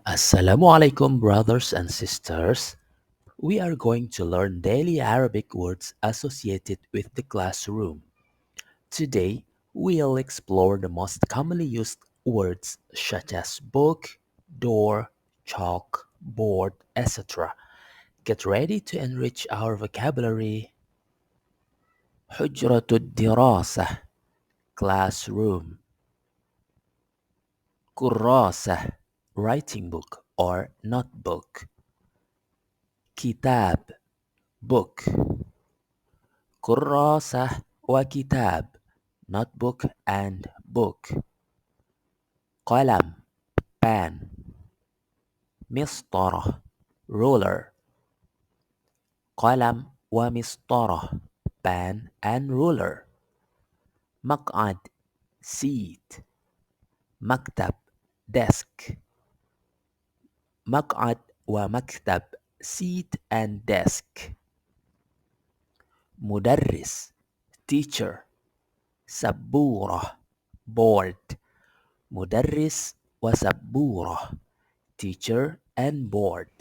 Assalamu alaikum, brothers and sisters. We are going to learn daily Arabic words associated with the classroom. Today, we'll explore the most commonly used words such as book, door, chalk, board, etc. Get ready to enrich our vocabulary. حجرة الدراسة classroom. كراسة writing book or notebook. Kitab book. كراسة وكتاب notebook and book. قلم pen. مسطرة ruler. قلم ومسطرة pen and ruler. مقعد seat. مكتب desk. مقعد ومكتب seat and desk. مدرس teacher. سبورة board. مدرس وسبورة teacher and board.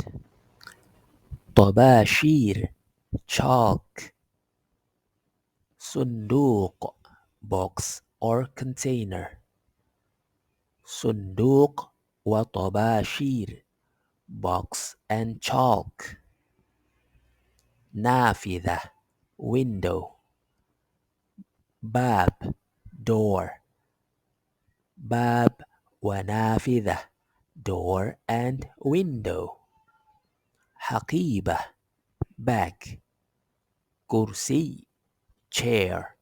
طباشير chalk. صندوق box or container. صندوق وطباشير box and chalk. نافذة window. باب door. باب ونافذة door and window. حقيبة bag. كرسي chair.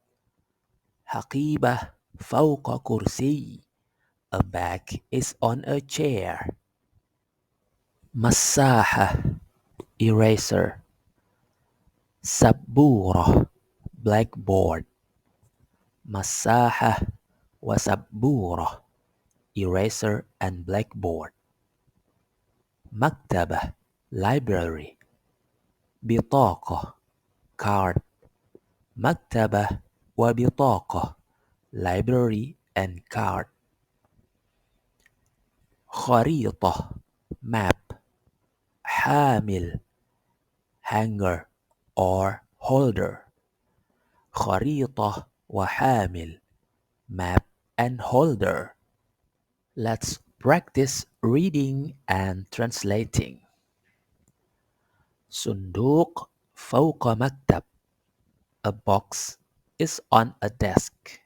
حقيبة فوق كرسي. A bag is on a chair. مساحة eraser. سبورة blackboard. مساحة وسبورة eraser and blackboard. مكتبة library. بطاقة card. مكتبة وبطاقة library and card. خريطة map. حامل hanger or holder. خريطة وحامل map and holder. Let's practice reading and translating. صندوق فوق مكتب. A box is on a desk.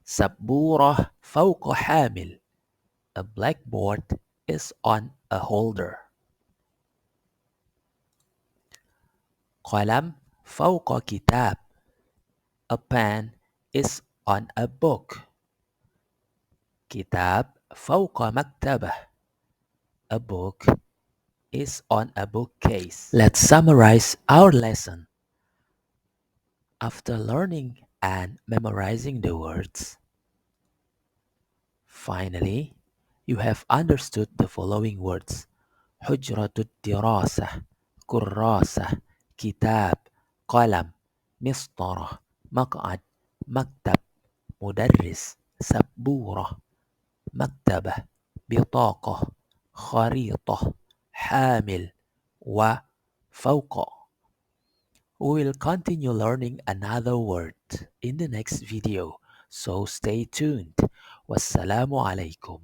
سبورة فوق حامل. A blackboard is on a holder. قلم فوق كتاب. A pen is on a book. كتاب فوق مكتبة. A book is on a bookcase. Let's summarize our lesson. After learning and memorizing the words, finally, you have understood the following words: حجرة الدراسة. كراسة. كتاب. قلم. مسطرة. مقعد. مكتب. مدرس. سبورة. مكتبة. بطاقة. خريطة. حامل. وفوق. We will continue learning another word in the next video, so stay tuned. Wassalamu alaikum.